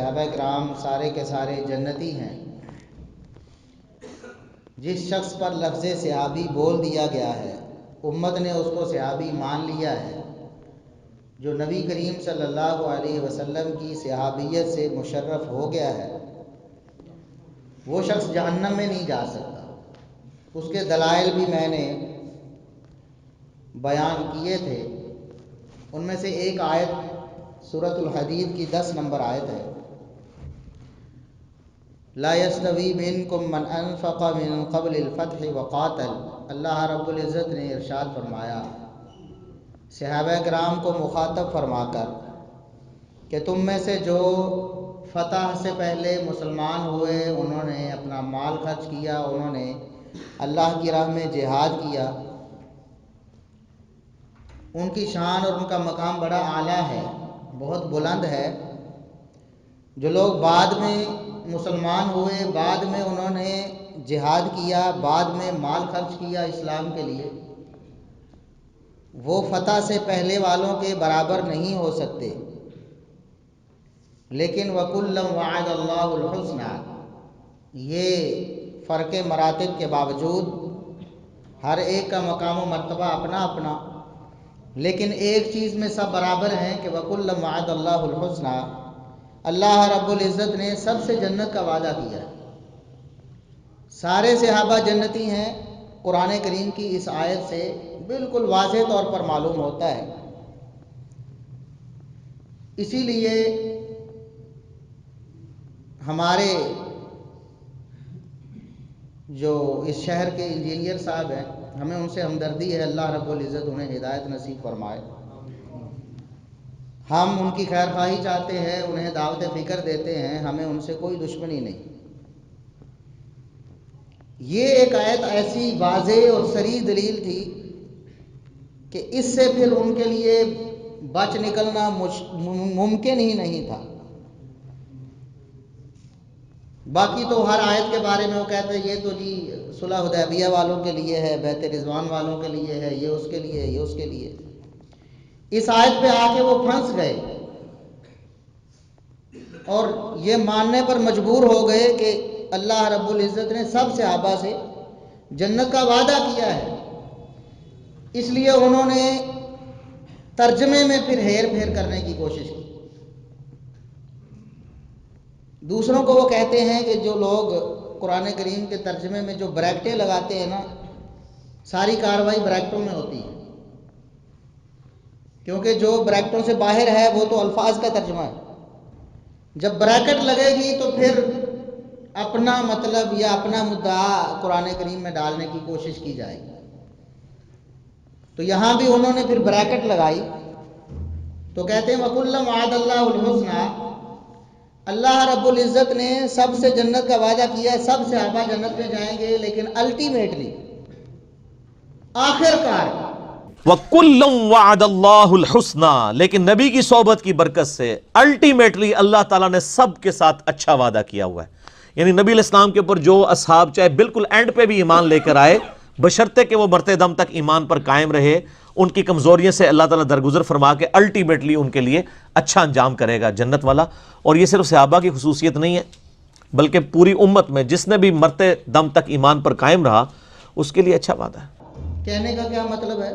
صحابہ کرام سارے کے سارے جنتی ہیں۔ جس شخص پر لفظ صحابی بول دیا گیا ہے امت نے اس کو صحابی مان لیا ہے، جو نبی کریم صلی اللہ علیہ وسلم کی صحابیت سے مشرف ہو گیا ہے، وہ شخص جہنم میں نہیں جا سکتا۔ اس کے دلائل بھی میں نے بیان کیے تھے، ان میں سے ایک آیت سورۃ الحدید کی 10 نمبر آیت ہے، لا یستوی منکم من انفق من قبل الفتح وقاتل۔ اللہ رب العزت نے ارشاد فرمایا صحابہ کرام کو مخاطب فرما کر کہ تم میں سے جو فتح سے پہلے مسلمان ہوئے، انہوں نے اپنا مال خرچ کیا، انہوں نے اللہ کی راہ میں جہاد کیا، ان کی شان اور ان کا مقام بڑا اعلیٰ ہے، بہت بلند ہے۔ جو لوگ بعد میں مسلمان ہوئے، بعد میں انہوں نے جہاد کیا، بعد میں مال خرچ کیا اسلام کے لیے، وہ فتح سے پہلے والوں کے برابر نہیں ہو سکتے۔ لیکن وَكُلًّا وَعَدَ اللَّهُ الْحُسْنَى، یہ فرق مراتب کے باوجود ہر ایک کا مقام و مرتبہ اپنا اپنا، لیکن ایک چیز میں سب برابر ہیں کہ وَكُلًّا وَعَدَ اللَّهُ الْحُسْنَى، اللہ رب العزت نے سب سے جنت کا وعدہ کیا ہے۔ سارے صحابہ جنتی ہیں، قرآن کریم کی اس آیت سے بالکل واضح طور پر معلوم ہوتا ہے۔ اسی لیے ہمارے جو اس شہر کے انجینئر صاحب ہیں، ہمیں ان سے ہمدردی ہے، اللہ رب العزت انہیں ہدایت نصیب فرمائے۔ ہم ان کی خیر خواہی چاہتے ہیں، انہیں دعوت فکر دیتے ہیں، ہمیں ان سے کوئی دشمنی نہیں۔ یہ ایک آیت ایسی واضح اور صریح دلیل تھی کہ اس سے پھر ان کے لیے بچ نکلنا ممکن ہی نہیں تھا۔ باقی تو ہر آیت کے بارے میں وہ کہتے ہیں یہ تو جی صلح حدیبیہ والوں کے لیے ہے، بیعت رضوان والوں کے لیے ہے، یہ اس کے لیے ہے، یہ اس کے لیے۔ اس آیت پہ آ کے وہ پھنس گئے اور یہ ماننے پر مجبور ہو گئے کہ اللہ رب العزت نے سب صحابہ سے جنت کا وعدہ کیا ہے، اس لیے انہوں نے ترجمے میں پھر ہیر پھیر کرنے کی کوشش کی۔ دوسروں کو وہ کہتے ہیں کہ جو لوگ قرآن کریم کے ترجمے میں جو بریکٹیں لگاتے ہیں نا، ساری کاروائی بریکٹوں میں ہوتی ہے، کیونکہ جو بریکٹوں سے باہر ہے وہ تو الفاظ کا ترجمہ ہے۔ جب بریکٹ لگے گی تو پھر اپنا مطلب یا اپنا مدعا قرآن کریم میں ڈالنے کی کوشش کی جائے گی۔ تو یہاں بھی انہوں نے پھر بریکٹ لگائی تو کہتے ہیں وَكُلًّا وَعَدَ اللَّهُ الْحُسْنَى، اللہ رب العزت نے سب سے جنت کا وعدہ کیا ہے، سب صحابہ جنت میں جائیں گے، لیکن الٹیمیٹلی آخر کار وَكُلًّا وَعَدَ اللَّهُ الْحُسْنَى، لیکن نبی کی صحبت کی برکت سے الٹیمیٹلی اللہ تعالیٰ نے سب کے ساتھ اچھا وعدہ کیا ہوا ہے۔ یعنی نبی علیہ السلام کے اوپر جو اصحاب چاہے بالکل اینڈ پہ بھی ایمان لے کر آئے، بشرطے کہ وہ مرتے دم تک ایمان پر قائم رہے، ان کی کمزوریوں سے اللہ تعالیٰ درگزر فرما کے الٹیمیٹلی ان کے لیے اچھا انجام کرے گا، جنت والا۔ اور یہ صرف صحابہ کی خصوصیت نہیں ہے، بلکہ پوری امت میں جس نے بھی مرتے دم تک ایمان پر قائم رہا اس کے لیے اچھا وعدہ ہے۔ کہنے کا کیا مطلب ہے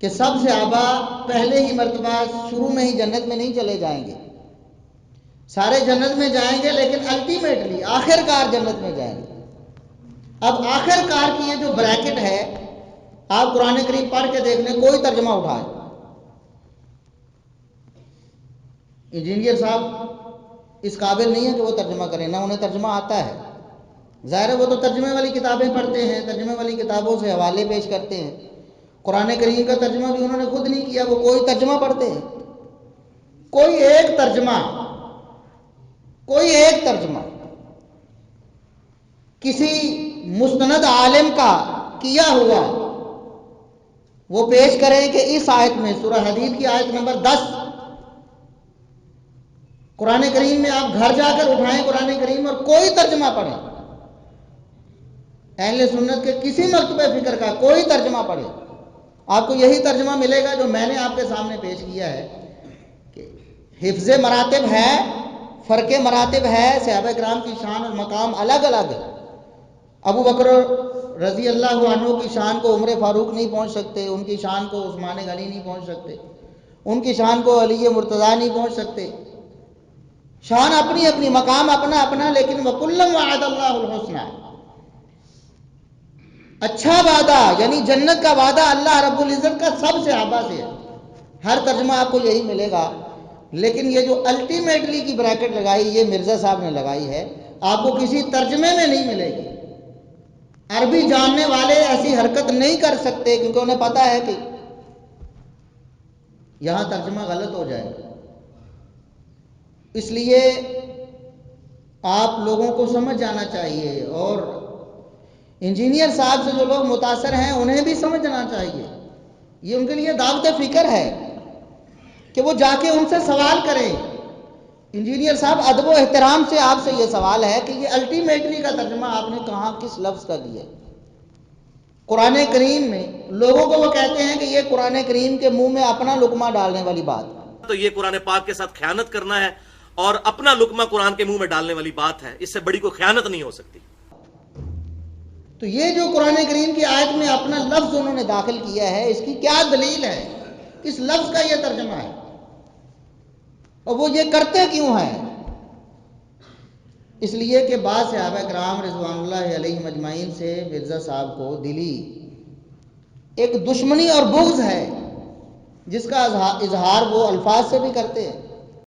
کہ سب صحابہ پہلے ہی مرتبہ شروع میں ہی جنت میں نہیں چلے جائیں گے، سارے جنت میں جائیں گے، لیکن الٹیمیٹلی آخر کار جنت میں جائیں گے۔ اب آخر کار کی یہ جو بریکٹ ہے، آپ قرآن کریم پڑھ کے دیکھ لیں، کوئی ترجمہ اٹھائے، انجینئر صاحب اس قابل نہیں ہے کہ وہ ترجمہ کریں، نہ انہیں ترجمہ آتا ہے۔ ظاہر ہے وہ تو ترجمے والی کتابیں پڑھتے ہیں، ترجمے والی کتابوں سے حوالے پیش کرتے ہیں۔ قرآن کریم کا ترجمہ بھی انہوں نے خود نہیں کیا، وہ کوئی ترجمہ پڑھتے ہیں، کوئی ایک ترجمہ کسی مستند عالم کا کیا ہوا وہ پیش کریں کہ اس آیت میں سورہ حدید کی آیت نمبر 10 قرآن کریم میں آپ گھر جا کر اٹھائیں قرآن کریم اور کوئی ترجمہ پڑھیں، اہل سنت کے کسی مکتبہ فکر کا کوئی ترجمہ پڑھیں، آپ کو یہی ترجمہ ملے گا جو میں نے آپ کے سامنے پیش کیا ہے کہ حفظ مراتب ہے، فرق مراتب ہے، صحابہ کرام کی شان اور مقام الگ الگ ہے۔ ابو بکر رضی اللہ عنہ کی شان کو عمر فاروق نہیں پہنچ سکتے، ان کی شان کو عثمان غنی نہیں پہنچ سکتے، ان کی شان کو علی مرتضیٰ نہیں پہنچ سکتے۔ شان اپنی اپنی، مقام اپنا اپنا، لیکن وَكُلًّا وَعَدَ اللَّهُ الْحُسْنَى، اچھا وعدہ یعنی جنت کا وعدہ اللہ رب العزت کا سب صحابہ سے ہے۔ ہر ترجمہ آپ کو یہی ملے گا، لیکن یہ جو الٹیمیٹلی کی بریکٹ لگائی یہ مرزا صاحب نے لگائی ہے، آپ کو کسی ترجمے میں نہیں ملے گی۔ عربی جاننے والے ایسی حرکت نہیں کر سکتے، کیونکہ انہیں پتا ہے کہ یہاں ترجمہ غلط ہو جائے گا۔ اس لیے آپ لوگوں کو سمجھ جانا چاہیے، اور انجینئر صاحب سے جو لوگ متاثر ہیں انہیں بھی سمجھ جانا چاہیے۔ یہ ان کے لیے دعوت فکر ہے کہ وہ جا کے ان سے سوال کریں۔ انجینئر صاحب، ادب و احترام سے آپ سے یہ سوال ہے کہ یہ الٹیمیٹلی کا ترجمہ آپ نے کہاں کس لفظ کا دیا ہے؟ قرآن کریم میں لوگوں کو وہ کہتے ہیں کہ یہ قرآن کریم کے منہ میں اپنا لقمہ ڈالنے والی بات ہے، تو یہ قرآن پاک کے ساتھ خیانت کرنا ہے، اور اپنا لقمہ قرآن کے منہ میں ڈالنے والی بات ہے، اس سے بڑی کوئی خیانت نہیں ہو سکتی۔ تو یہ جو قرآن کریم کی آیت میں اپنا لفظ انہوں نے داخل کیا ہے، اس کی کیا دلیل ہے؟ کس لفظ کا یہ ترجمہ ہے؟ اور وہ یہ کرتے کیوں ہیں؟ اس لیے کہ بعض صحابہ کرام رضوان اللہ علیہ مجمعین سے مرزا صاحب کو دلی ایک دشمنی اور بغض ہے، جس کا اظہار وہ الفاظ سے بھی کرتے ہیں۔